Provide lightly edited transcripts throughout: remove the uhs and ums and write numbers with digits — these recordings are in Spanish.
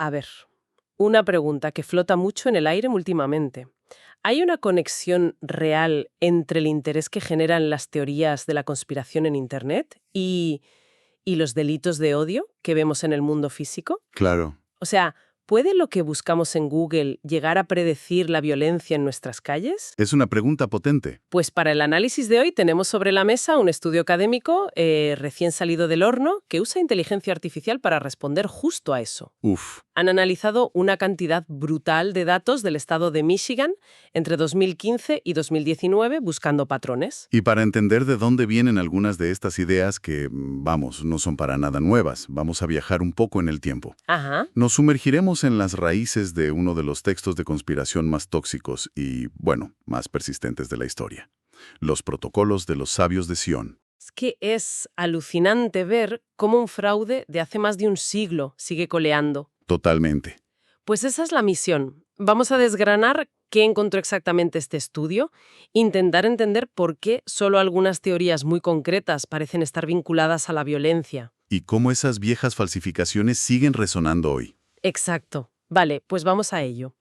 A ver, una pregunta que flota mucho en el aire últimamente. ¿Hay una conexión real entre el interés que generan las teorías de la conspiración en Internet y los delitos de odio que vemos en el mundo físico? Claro. O sea, ¿puede lo que buscamos en Google llegar a predecir la violencia en nuestras calles? Es una pregunta potente. Pues para el análisis de hoy tenemos sobre la mesa un estudio académico recién salido del horno que usa inteligencia artificial para responder justo a eso. Uf. Han analizado una cantidad brutal de datos del estado de Michigan entre 2015 y 2019 buscando patrones. Y para entender de dónde vienen algunas de estas ideas que, vamos, no son para nada nuevas, vamos a viajar un poco en el tiempo. Ajá. Nos sumergiremos en las raíces de uno de los textos de conspiración más tóxicos y, bueno, más persistentes de la historia. Los protocolos de los sabios de Sion. Es que es alucinante ver cómo un fraude de hace más de un siglo sigue coleando. Totalmente. Pues esa es la misión. Vamos a desgranar qué encontró exactamente este estudio, intentar entender por qué solo algunas teorías muy concretas parecen estar vinculadas a la violencia. Y cómo esas viejas falsificaciones siguen resonando hoy. Exacto. Vale, pues vamos a ello.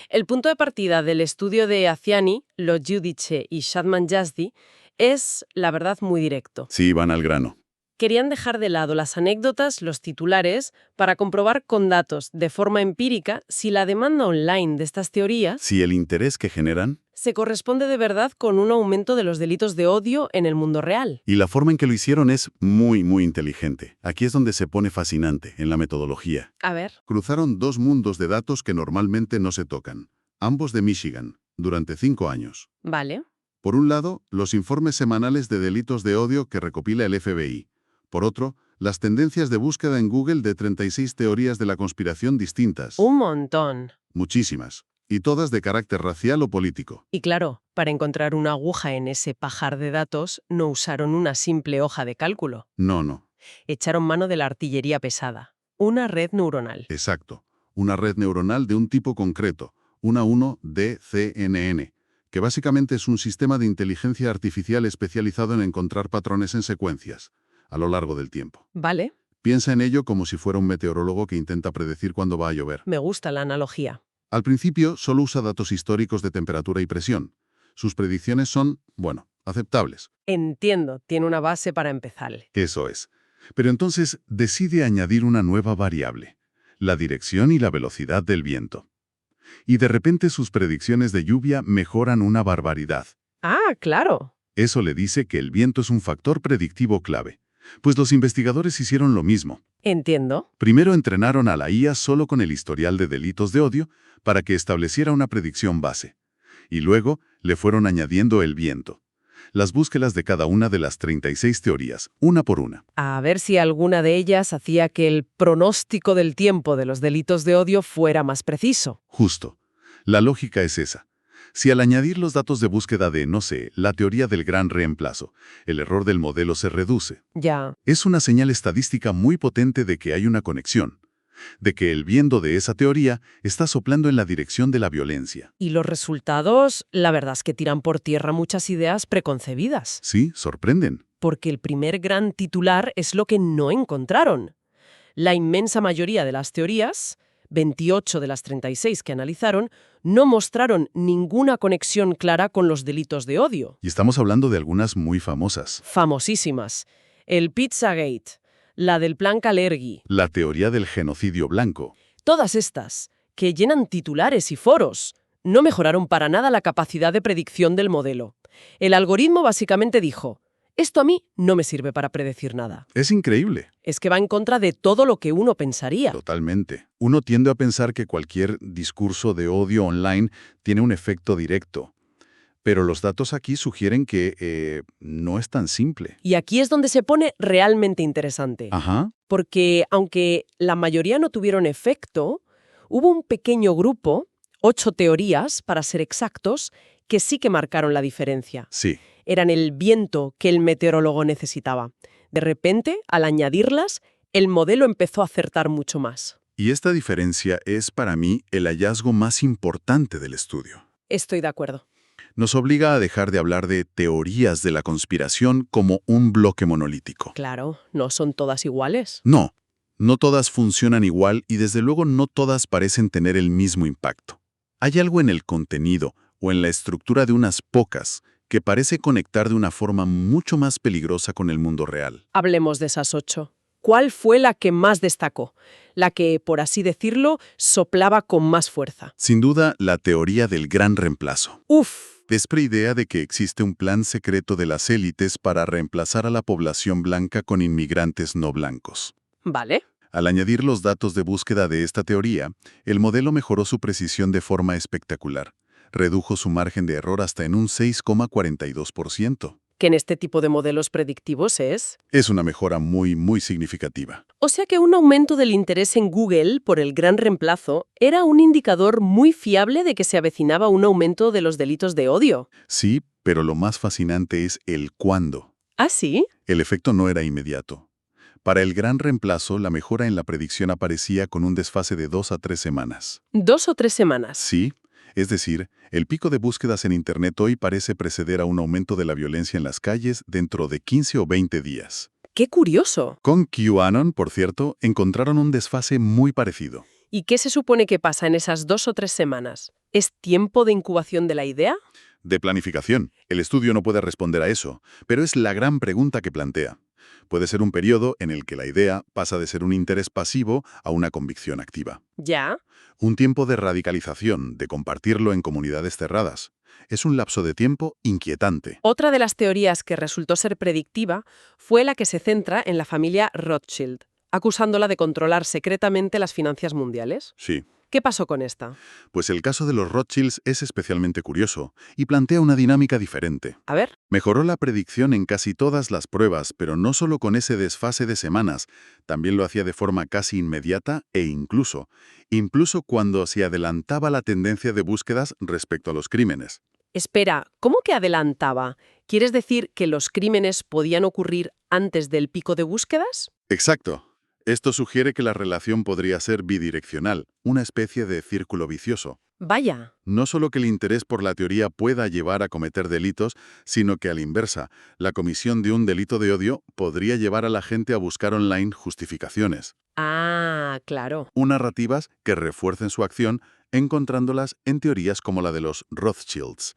El punto de partida del estudio de Aziani, Lo Giudice y Shadman Yazdi es, la verdad, muy directo. Sí, van al grano. Querían dejar de lado las anécdotas, los titulares, para comprobar con datos, de forma empírica, si la demanda online de estas teorías Si el interés que generan se corresponde de verdad con un aumento de los delitos de odio en el mundo real. y la forma en que lo hicieron es muy, muy inteligente. Aquí es donde se pone fascinante, en la metodología. A ver. Cruzaron dos mundos de datos que normalmente no se tocan, ambos de Michigan, durante 5 años. Vale. Por un lado, los informes semanales de delitos de odio que recopila el FBI. Por otro, las tendencias de búsqueda en Google de 36 teorías de la conspiración distintas. Un montón. Muchísimas. Y todas de carácter racial o político. Y claro, para encontrar una aguja en ese pajar de datos, no usaron una simple hoja de cálculo. No. Echaron mano de la artillería pesada. Una red neuronal. Exacto. Una red neuronal de un tipo concreto, una 1DCNN, que básicamente es un sistema de inteligencia artificial especializado en encontrar patrones en secuencias, a lo largo del tiempo. Vale. Piensa en ello como si fuera un meteorólogo que intenta predecir cuándo va a llover. Me gusta la analogía. Al principio, solo usa datos históricos de temperatura y presión. Sus predicciones son, bueno, aceptables. Entiendo, tiene una base para empezar. Eso es. Pero entonces decide añadir una nueva variable, la dirección y la velocidad del viento. Y de repente sus predicciones de lluvia mejoran una barbaridad. Ah, claro. Eso le dice que el viento es un factor predictivo clave. Pues los investigadores hicieron lo mismo. Entiendo. Primero entrenaron a la IA solo con el historial de delitos de odio para que estableciera una predicción base. Y luego le fueron añadiendo el viento. Las búsquedas de cada una de las 36 teorías, una por una. A ver si alguna de ellas hacía que el pronóstico del tiempo de los delitos de odio fuera más preciso. Justo. La lógica es esa. Si al añadir los datos de búsqueda de, no sé, la teoría del gran reemplazo, el error del modelo se reduce, Ya. es una señal estadística muy potente de que hay una conexión, de que el viento de esa teoría está soplando en la dirección de la violencia. Y los resultados, la verdad es que tiran por tierra muchas ideas preconcebidas. Sí, sorprenden. Porque el primer gran titular es lo que no encontraron. La inmensa mayoría de las teorías, 28 de las 36 que analizaron, no mostraron ninguna conexión clara con los delitos de odio. Y estamos hablando de algunas muy famosas. Famosísimas. El Pizzagate, la del plan Kalergi. La teoría del genocidio blanco. Todas estas, que llenan titulares y foros, no mejoraron para nada la capacidad de predicción del modelo. El algoritmo básicamente dijo: esto a mí no me sirve para predecir nada. Es increíble. Es que va en contra de todo lo que uno pensaría. Totalmente. Uno tiende a pensar que cualquier discurso de odio online tiene un efecto directo. Pero los datos aquí sugieren que no es tan simple. Y aquí es donde se pone realmente interesante. Ajá. Porque aunque la mayoría no tuvieron efecto, hubo un pequeño grupo, 8 teorías, para ser exactos, que sí que marcaron la diferencia. Sí. Eran el viento que el meteorólogo necesitaba. De repente, al añadirlas, el modelo empezó a acertar mucho más. Y esta diferencia es, para mí, el hallazgo más importante del estudio. Estoy de acuerdo. Nos obliga a dejar de hablar de teorías de la conspiración como un bloque monolítico. Claro, no son todas iguales. No. No todas funcionan igual y desde luego no todas parecen tener el mismo impacto. Hay algo en el contenido o en la estructura de unas pocas que parece conectar de una forma mucho más peligrosa con el mundo real. Hablemos de esas 8. ¿Cuál fue la que más destacó? La que, por así decirlo, soplaba con más fuerza. Sin duda, la teoría del gran reemplazo. ¡Uf! Esta idea de que existe un plan secreto de las élites para reemplazar a la población blanca con inmigrantes no blancos. Vale. Al añadir los datos de búsqueda de esta teoría, el modelo mejoró su precisión de forma espectacular. Redujo su margen de error hasta en un 6,42%. Que en este tipo de modelos predictivos es... Es una mejora muy significativa. O sea que un aumento del interés en Google por el gran reemplazo era un indicador muy fiable de que se avecinaba un aumento de los delitos de odio. Sí, pero lo más fascinante es el cuándo. ¿Ah, sí? El efecto no era inmediato. Para el gran reemplazo, la mejora en la predicción aparecía con un desfase de 2 a 3 semanas. 2 o 3 semanas. Sí, es decir, el pico de búsquedas en Internet hoy parece preceder a un aumento de la violencia en las calles dentro de 15 o 20 días. ¡Qué curioso! Con QAnon, por cierto, encontraron un desfase muy parecido. ¿Y qué se supone que pasa en esas 2 o 3 semanas? ¿Es tiempo de incubación de la idea? De planificación. El estudio no puede responder a eso, pero es la gran pregunta que plantea. Puede ser un periodo en el que la idea pasa de ser un interés pasivo a una convicción activa. Ya. Un tiempo de radicalización, de compartirlo en comunidades cerradas. Es un lapso de tiempo inquietante. Otra de las teorías que resultó ser predictiva fue la que se centra en la familia Rothschild, acusándola de controlar secretamente las finanzas mundiales. Sí. ¿Qué pasó con esta? Pues el caso de los Rothschilds es especialmente curioso y plantea una dinámica diferente. A ver. Mejoró la predicción en casi todas las pruebas, pero no solo con ese desfase de semanas, también lo hacía de forma casi inmediata e incluso cuando se adelantaba la tendencia de búsquedas respecto a los crímenes. Espera, ¿cómo que adelantaba? ¿Quieres decir que los crímenes podían ocurrir antes del pico de búsquedas? Exacto. Esto sugiere que la relación podría ser bidireccional, una especie de círculo vicioso. Vaya. No solo que el interés por la teoría pueda llevar a cometer delitos, sino que a la inversa, la comisión de un delito de odio podría llevar a la gente a buscar online justificaciones Ah, claro. o narrativas que refuercen su acción, encontrándolas en teorías como la de los Rothschilds.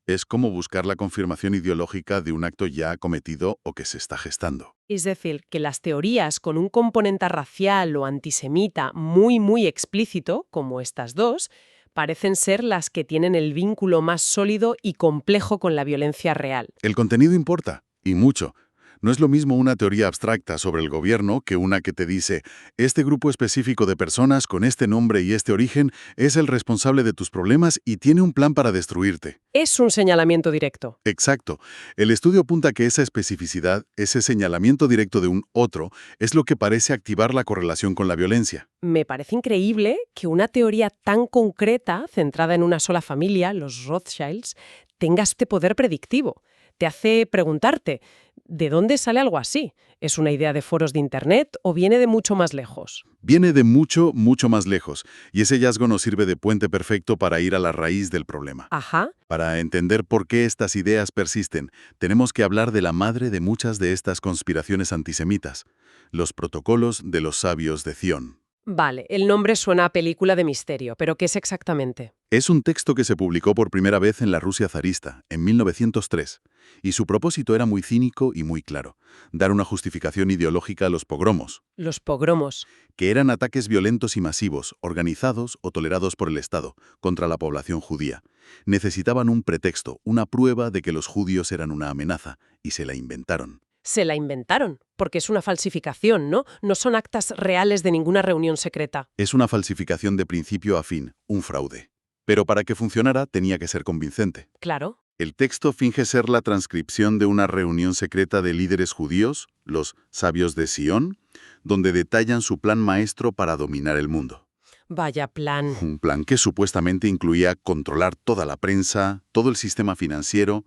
Es como buscar la confirmación ideológica de un acto ya cometido o que se está gestando. Es decir, que las teorías con un componente racial o antisemita muy explícito, como estas dos, parecen ser las que tienen el vínculo más sólido y complejo con la violencia real. El contenido importa, y mucho. No es lo mismo una teoría abstracta sobre el gobierno que una que te dice, este grupo específico de personas con este nombre y este origen es el responsable de tus problemas y tiene un plan para destruirte. Es un señalamiento directo. Exacto. El estudio apunta que esa especificidad, ese señalamiento directo de un otro, es lo que parece activar la correlación con la violencia. Me parece increíble que una teoría tan concreta, centrada en una sola familia, los Rothschilds, tenga este poder predictivo. Te hace preguntarte, ¿de dónde sale algo así? ¿Es una idea de foros de Internet o viene de mucho más lejos? Viene de mucho más lejos, y ese hallazgo nos sirve de puente perfecto para ir a la raíz del problema. Ajá. Para entender por qué estas ideas persisten, tenemos que hablar de la madre de muchas de estas conspiraciones antisemitas, los protocolos de los sabios de Zion. Vale, el nombre suena a película de misterio, pero ¿qué es exactamente? Es un texto que se publicó por primera vez en la Rusia zarista, en 1903, y su propósito era muy cínico y muy claro, dar una justificación ideológica a los pogromos, Los pogromos. que eran ataques violentos y masivos, organizados o tolerados por el Estado, contra la población judía. Necesitaban un pretexto, una prueba de que los judíos eran una amenaza, y se la inventaron. Se la inventaron, porque es una falsificación, ¿no? No son actas reales de ninguna reunión secreta. Es una falsificación de principio a fin, un fraude. Pero para que funcionara tenía que ser convincente. Claro. El texto finge ser la transcripción de una reunión secreta de líderes judíos, los sabios de Sion, donde detallan su plan maestro para dominar el mundo. Vaya plan. Un plan que supuestamente incluía controlar toda la prensa, todo el sistema financiero,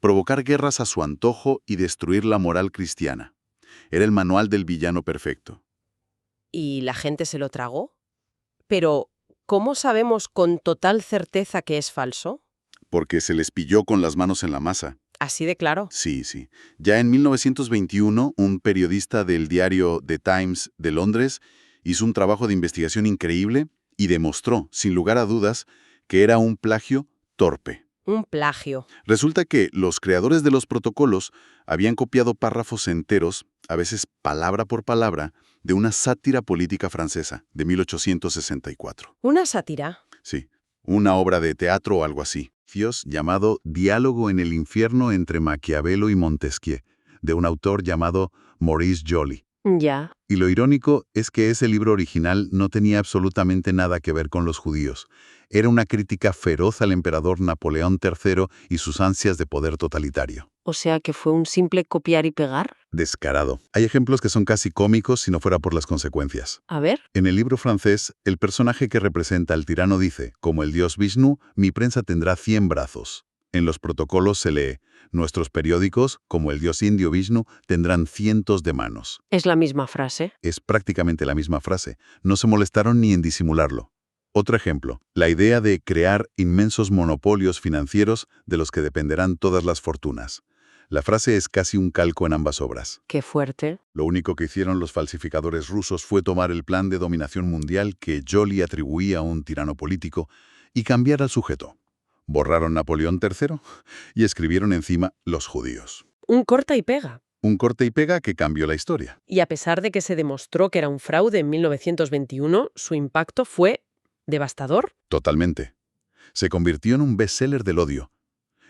provocar guerras a su antojo y destruir la moral cristiana. Era el manual del villano perfecto. ¿Y la gente se lo tragó? Pero, ¿cómo sabemos con total certeza que es falso? Porque se les pilló con las manos en la masa. Así de claro. Sí, sí. Ya en 1921, un periodista del diario The Times de Londres hizo un trabajo de investigación increíble y demostró, sin lugar a dudas, que era un plagio torpe. Un plagio. Resulta que los creadores de los protocolos habían copiado párrafos enteros, a veces palabra por palabra, de una sátira política francesa de 1864. ¿Una sátira? Sí, una obra de teatro o algo así. Llamado Diálogo en el infierno entre Maquiavelo y Montesquieu, de un autor llamado Maurice Joly. Ya. Y lo irónico es que ese libro original no tenía absolutamente nada que ver con los judíos. Era una crítica feroz al emperador Napoleón III y sus ansias de poder totalitario. O sea que fue un simple copiar y pegar. Descarado. Hay ejemplos que son casi cómicos si no fuera por las consecuencias. A ver. En el libro francés, el personaje que representa al tirano dice, como el dios Vishnu, mi prensa tendrá 100 brazos. En los protocolos se lee, nuestros periódicos, como el dios indio Vishnu, tendrán cientos de manos. Es la misma frase. Es prácticamente la misma frase. No se molestaron ni en disimularlo. Otro ejemplo, la idea de crear inmensos monopolios financieros de los que dependerán todas las fortunas. La frase es casi un calco en ambas obras. Qué fuerte. Lo único que hicieron los falsificadores rusos fue tomar el plan de dominación mundial que Joly atribuía a un tirano político y cambiar al sujeto. Borraron Napoleón III y escribieron encima los judíos. Un corta y pega. Un corte y pega que cambió la historia. Y a pesar de que se demostró que era un fraude en 1921, su impacto fue devastador. Totalmente. Se convirtió en un bestseller del odio.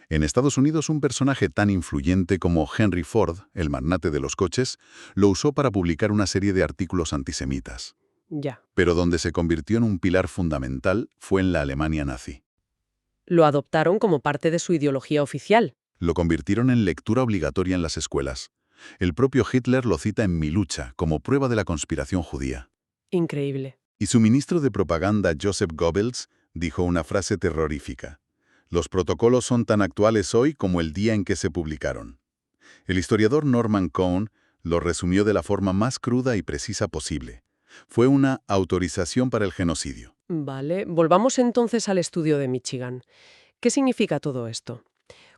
En Estados Unidos, un personaje tan influyente como Henry Ford, el magnate de los coches, lo usó para publicar una serie de artículos antisemitas. Ya. Pero donde se convirtió en un pilar fundamental fue en la Alemania nazi. Lo adoptaron como parte de su ideología oficial. Lo convirtieron en lectura obligatoria en las escuelas. El propio Hitler lo cita en Mi lucha como prueba de la conspiración judía. Increíble. Y su ministro de propaganda, Joseph Goebbels, dijo una frase terrorífica. Los protocolos son tan actuales hoy como el día en que se publicaron. El historiador Norman Cohn lo resumió de la forma más cruda y precisa posible. Fue una autorización para el genocidio. Vale, volvamos entonces al estudio de Michigan. ¿Qué significa todo esto?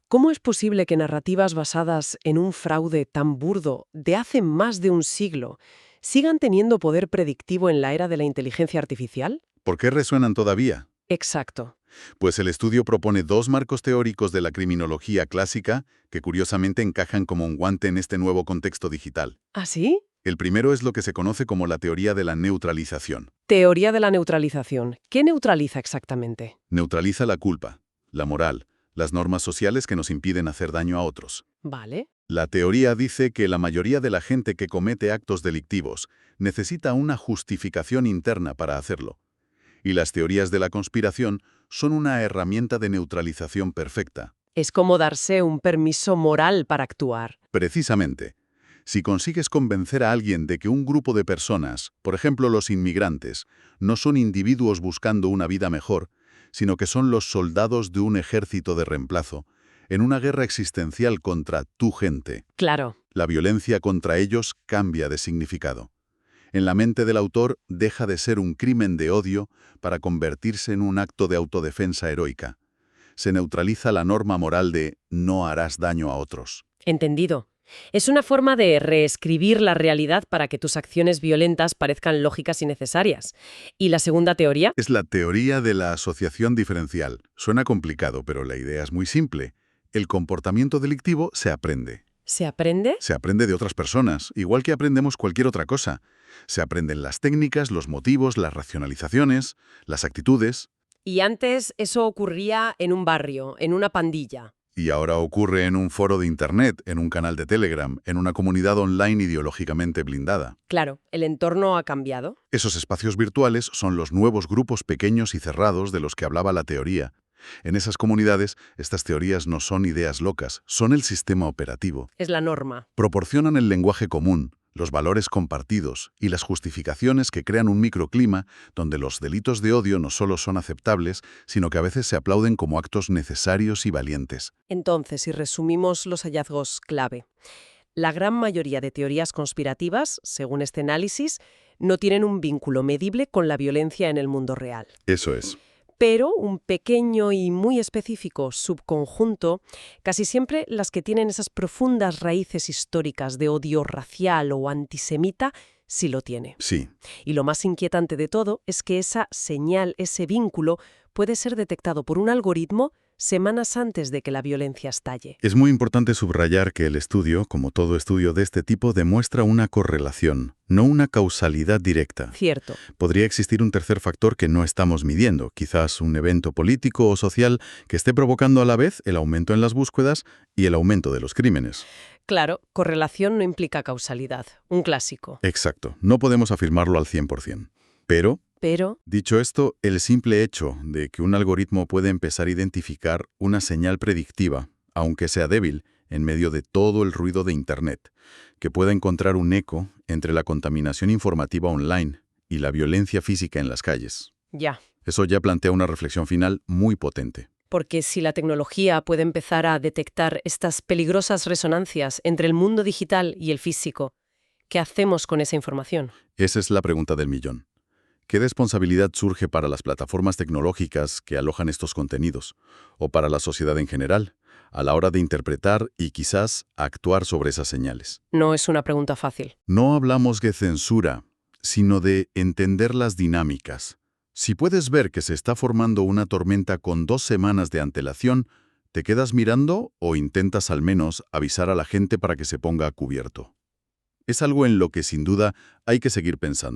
¿Cómo es posible que narrativas basadas en un fraude tan burdo de hace más de un siglo sigan teniendo poder predictivo en la era de la inteligencia artificial? ¿Por qué resuenan todavía? Exacto. Pues el estudio propone dos marcos teóricos de la criminología clásica que curiosamente encajan como un guante en este nuevo contexto digital. ¿Ah, sí? El primero es lo que se conoce como la teoría de la neutralización. Teoría de la neutralización. ¿Qué neutraliza exactamente? Neutraliza la culpa, la moral, las normas sociales que nos impiden hacer daño a otros. Vale. La teoría dice que la mayoría de la gente que comete actos delictivos necesita una justificación interna para hacerlo. Y las teorías de la conspiración son una herramienta de neutralización perfecta. Es como darse un permiso moral para actuar. Precisamente, si consigues convencer a alguien de que un grupo de personas, por ejemplo los inmigrantes, no son individuos buscando una vida mejor, sino que son los soldados de un ejército de reemplazo, en una guerra existencial contra tu gente, Claro. la violencia contra ellos cambia de significado. En la mente del autor deja de ser un crimen de odio para convertirse en un acto de autodefensa heroica. Se neutraliza la norma moral de no harás daño a otros. Entendido. Es una forma de reescribir la realidad para que tus acciones violentas parezcan lógicas y necesarias. ¿Y la segunda teoría? Es la teoría de la asociación diferencial. Suena complicado, pero la idea es muy simple. El comportamiento delictivo se aprende. ¿Se aprende? Se aprende de otras personas, igual que aprendemos cualquier otra cosa. Se aprenden las técnicas, los motivos, las racionalizaciones, las actitudes. Y antes eso ocurría en un barrio, en una pandilla. Y ahora ocurre en un foro de Internet, en un canal de Telegram, en una comunidad online ideológicamente blindada. Claro, el entorno ha cambiado. Esos espacios virtuales son los nuevos grupos pequeños y cerrados de los que hablaba la teoría. En esas comunidades, estas teorías no son ideas locas, son el sistema operativo. Es la norma. Proporcionan el lenguaje común, los valores compartidos y las justificaciones que crean un microclima donde los delitos de odio no solo son aceptables, sino que a veces se aplauden como actos necesarios y valientes. Entonces, si resumimos los hallazgos clave, la gran mayoría de teorías conspirativas, según este análisis, no tienen un vínculo medible con la violencia en el mundo real. Eso es. pero un pequeño y muy específico subconjunto, casi siempre las que tienen esas profundas raíces históricas de odio racial o antisemita, sí lo tiene. Sí. Y lo más inquietante de todo es que esa señal, ese vínculo, puede ser detectado por un algoritmo semanas antes de que la violencia estalle. Es muy importante subrayar que el estudio, como todo estudio de este tipo, demuestra una correlación, no una causalidad directa. Cierto. Podría existir un tercer factor que no estamos midiendo, quizás un evento político o social que esté provocando a la vez el aumento en las búsquedas y el aumento de los crímenes. Claro, correlación no implica causalidad. Un clásico. Exacto, no podemos afirmarlo al 100%. Pero, dicho esto, el simple hecho de que un algoritmo puede empezar a identificar una señal predictiva, aunque sea débil, en medio de todo el ruido de Internet, que pueda encontrar un eco entre la contaminación informativa online y la violencia física en las calles. Ya. Eso ya plantea una reflexión final muy potente. Porque si la tecnología puede empezar a detectar estas peligrosas resonancias entre el mundo digital y el físico, ¿qué hacemos con esa información? Esa es la pregunta del millón. ¿Qué responsabilidad surge para las plataformas tecnológicas que alojan estos contenidos, o para la sociedad en general, a la hora de interpretar y quizás actuar sobre esas señales? No es una pregunta fácil. No hablamos de censura, sino de entender las dinámicas. Si puedes ver que se está formando una tormenta con 2 semanas de antelación, ¿te quedas mirando o intentas al menos avisar a la gente para que se ponga a cubierto? Es algo en lo que sin duda hay que seguir pensando.